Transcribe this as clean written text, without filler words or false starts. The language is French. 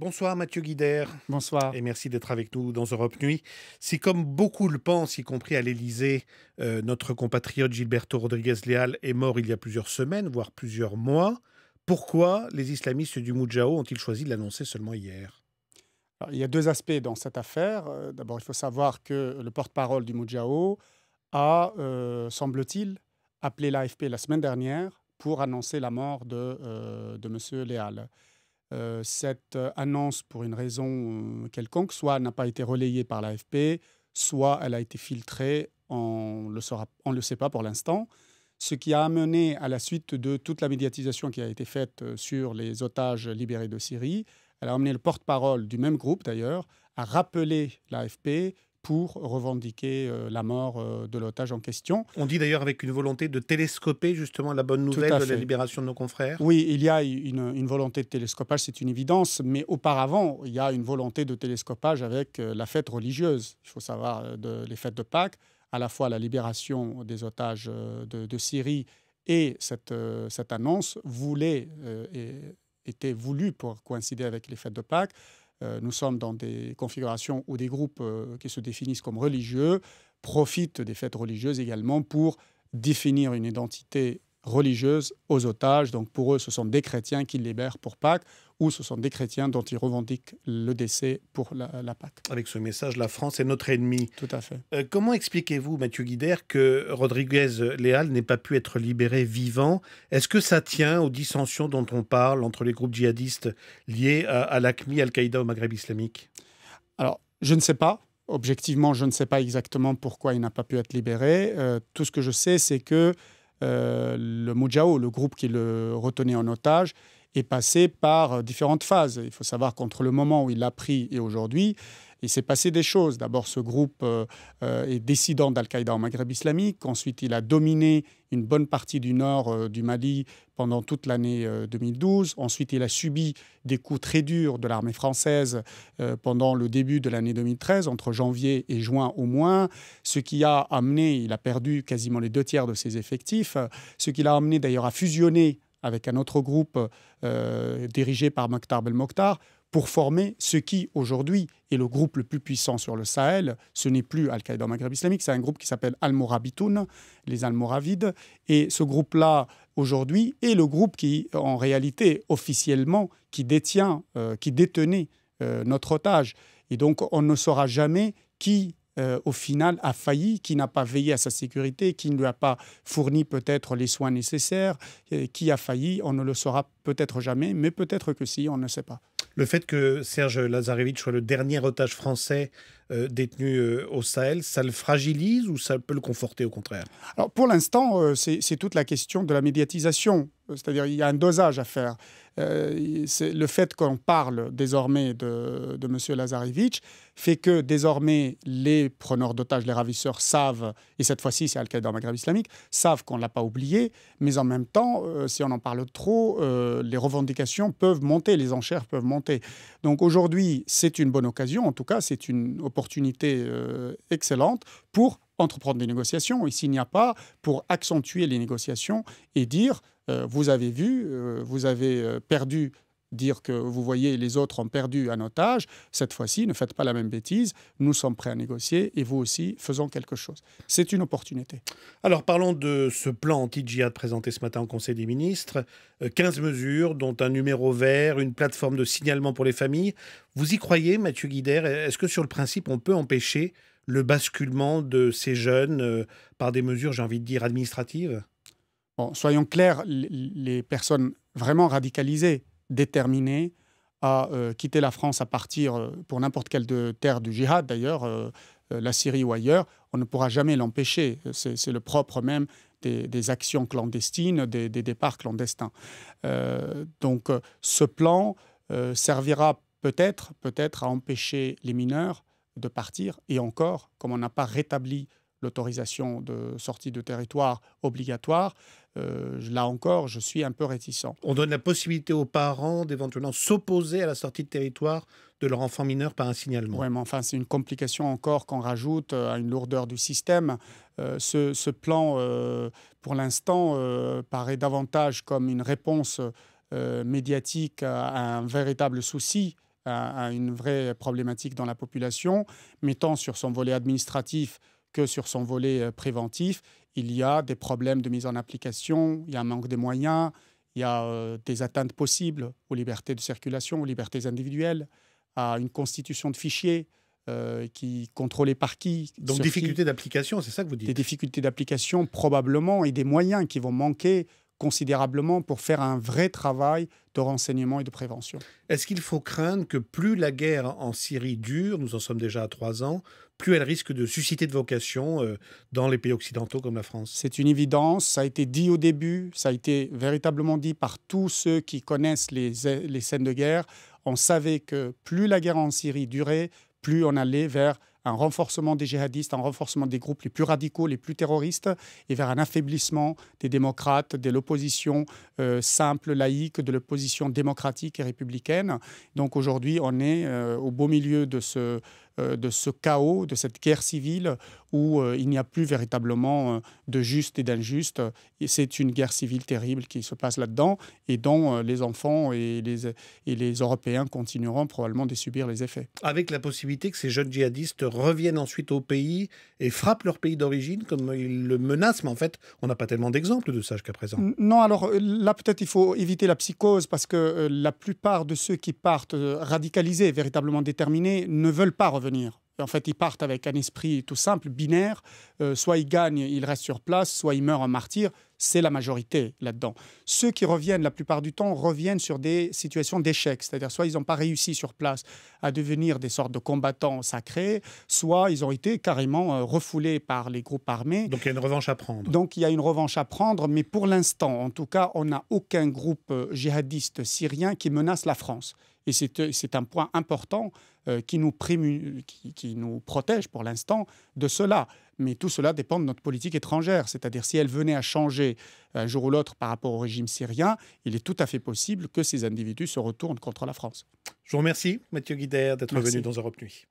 Bonsoir Mathieu Guider Bonsoir. et merci d'être avec nous dans Europe Nuit. Si comme beaucoup le pensent, y compris à l'Élysée, notre compatriote Gilberto Rodriguez-Leal est mort il y a plusieurs semaines, voire plusieurs mois, pourquoi les islamistes du Moudjahou ont-ils choisi de l'annoncer seulement hier? Alors, il y a 2 aspects dans cette affaire. D'abord, il faut savoir que le porte-parole du Moudjahou a, semble-t-il, appelé l'AFP la semaine dernière pour annoncer la mort de monsieur Leal. Cette annonce, pour une raison, quelconque, soit n'a pas été relayée par l'AFP, soit elle a été filtrée, on le sait pas pour l'instant. Ce qui a amené, à la suite de toute la médiatisation qui a été faite, sur les otages libérés de Syrie, elle a amené le porte-parole du même groupe d'ailleurs à rappeler l'AFP pour revendiquer, la mort, de l'otage en question. On dit d'ailleurs avec une volonté de télescoper justement la bonne Tout nouvelle à de la fait. libération de nos confrères. Oui, il y a une volonté de télescopage, c'est une évidence, mais auparavant, il y a une volonté de télescopage avec, la fête religieuse. Il faut savoir, les fêtes de Pâques, à la fois la libération des otages, de Syrie et cette annonce était voulue pour coïncider avec les fêtes de Pâques. Nous sommes dans des configurations où des groupes, qui se définissent comme religieux profitent des fêtes religieuses également pour définir une identité religieuse aux otages. Donc pour eux, ce sont des chrétiens qu'ils libèrent pour Pâques ou ce sont des chrétiens dont ils revendiquent le décès pour la Pâques. Avec ce message, la France est notre ennemi. Tout à fait. Comment expliquez-vous, Mathieu Guider, que Rodriguez-Leal n'ait pas pu être libéré vivant? Est-ce que ça tient aux dissensions dont on parle entre les groupes djihadistes liés à l'AQMI, Al-Qaïda au Maghreb islamique? Alors, je ne sais pas. Objectivement, je ne sais pas exactement pourquoi il n'a pas pu être libéré. Tout ce que je sais, c'est que le Moudjahou, le groupe qui le retenait en otage, est passé par différentes phases. Il faut savoir qu'entre le moment où il l'a pris et aujourd'hui, il s'est passé des choses. D'abord, ce groupe est dissident d'Al-Qaïda au Maghreb islamique. Ensuite, il a dominé une bonne partie du nord du Mali pendant toute l'année 2012. Ensuite, il a subi des coups très durs de l'armée française pendant le début de l'année 2013, entre janvier et juin au moins, ce qui a amené, il a perdu quasiment les 2 tiers de ses effectifs, ce qui l'a amené d'ailleurs à fusionner avec un autre groupe dirigé par Mokhtar Belmokhtar pour former ce qui, aujourd'hui, est le groupe le plus puissant sur le Sahel. Ce n'est plus Al-Qaïda au Maghreb islamique, c'est un groupe qui s'appelle Al-Morabitoun, les Almoravides. Et ce groupe-là, aujourd'hui, est le groupe qui, en réalité, officiellement, qui détenait notre otage. Et donc, on ne saura jamais qui, au final, a failli, qui n'a pas veillé à sa sécurité, qui ne lui a pas fourni peut-être les soins nécessaires, qui a failli. On ne le saura peut-être jamais, mais peut-être que si, on ne sait pas. Le fait que Serge Lazarevitch soit le dernier otage français détenu au Sahel, ça le fragilise ou ça peut le conforter au contraire? Alors pour l'instant, c'est toute la question de la médiatisation. C'est-à-dire il y a un dosage à faire. C'est le fait qu'on parle désormais de M. Lazarevitch fait que désormais les preneurs d'otages, les ravisseurs savent, et cette fois-ci c'est Al-Qaïda au Maghreb islamique, savent qu'on ne l'a pas oublié, mais en même temps, si on en parle trop, les revendications peuvent monter, les enchères peuvent monter. Donc aujourd'hui, c'est une bonne occasion, en tout cas c'est une opportunité excellente pour entreprendre des négociations. Et s'il n'y a pas, pour accentuer les négociations et dire, vous avez vu, vous avez perdu, dire que vous voyez les autres ont perdu un otage, cette fois-ci, ne faites pas la même bêtise, nous sommes prêts à négocier et vous aussi, faisons quelque chose. C'est une opportunité. Alors parlons de ce plan anti-djihad présenté ce matin au Conseil des ministres. 15 mesures, dont un numéro vert, une plateforme de signalement pour les familles. Vous y croyez, Mathieu Guider? Est-ce que sur le principe, on peut empêcher le basculement de ces jeunes par des mesures, j'ai envie de dire, administratives? Bon, soyons clairs, les personnes vraiment radicalisées, déterminées à quitter la France à partir, pour n'importe quelle terre du djihad d'ailleurs, la Syrie ou ailleurs, on ne pourra jamais l'empêcher. C'est le propre même des actions clandestines, des départs clandestins. Donc ce plan servira peut-être à empêcher les mineurs de partir. Et encore, comme on n'a pas rétabli l'autorisation de sortie de territoire obligatoire, là encore, je suis un peu réticent. On donne la possibilité aux parents d'éventuellement s'opposer à la sortie de territoire de leur enfant mineur par un signalement. Oui, mais enfin, c'est une complication encore qu'on rajoute à une lourdeur du système. Ce plan, pour l'instant, paraît davantage comme une réponse médiatique à un véritable souci à une vraie problématique dans la population, mais tant sur son volet administratif que sur son volet préventif, il y a des problèmes de mise en application, il y a un manque de moyens, il y a des atteintes possibles aux libertés de circulation, aux libertés individuelles, à une constitution de fichiers qui contrôlée par qui. Donc difficultés d'application, c'est ça que vous dites? Des difficultés d'application probablement et des moyens qui vont manquer considérablement pour faire un vrai travail de renseignement et de prévention. Est-ce qu'il faut craindre que plus la guerre en Syrie dure, nous en sommes déjà à 3 ans, plus elle risque de susciter de vocations dans les pays occidentaux comme la France? C'est une évidence, ça a été dit au début, ça a été véritablement dit par tous ceux qui connaissent les scènes de guerre. On savait que plus la guerre en Syrie durait, plus on allait vers un renforcement des djihadistes, un renforcement des groupes les plus radicaux, les plus terroristes, et vers un affaiblissement des démocrates, de l'opposition simple, laïque, de l'opposition démocratique et républicaine. Donc aujourd'hui, on est au beau milieu de ce chaos, de cette guerre civile où il n'y a plus véritablement de juste et d'injuste. C'est une guerre civile terrible qui se passe là-dedans et dont les enfants et les Européens continueront probablement de subir les effets. Avec la possibilité que ces jeunes djihadistes reviennent ensuite au pays et frappent leur pays d'origine, comme ils le menacent, mais en fait, on n'a pas tellement d'exemples de ça jusqu'à présent. Non, alors là, peut-être il faut éviter la psychose parce que la plupart de ceux qui partent radicalisés, véritablement déterminés, ne veulent pas revenir. En fait, ils partent avec un esprit tout simple, binaire. Soit ils gagnent, ils restent sur place, soit ils meurent en martyrs. C'est la majorité là-dedans. Ceux qui reviennent, la plupart du temps, reviennent sur des situations d'échec. C'est-à-dire, soit ils n'ont pas réussi sur place à devenir des sortes de combattants sacrés, soit ils ont été carrément refoulés par les groupes armés. Donc il y a une revanche à prendre. Donc il y a une revanche à prendre, mais pour l'instant, en tout cas, on n'a aucun groupe djihadiste syrien qui menace la France. Et c'est un point important qui nous protège pour l'instant de cela. Mais tout cela dépend de notre politique étrangère. C'est-à-dire si elle venait à changer un jour ou l'autre par rapport au régime syrien, il est tout à fait possible que ces individus se retournent contre la France. Je vous remercie, Mathieu Guider, d'être venu dans Europe Nuit.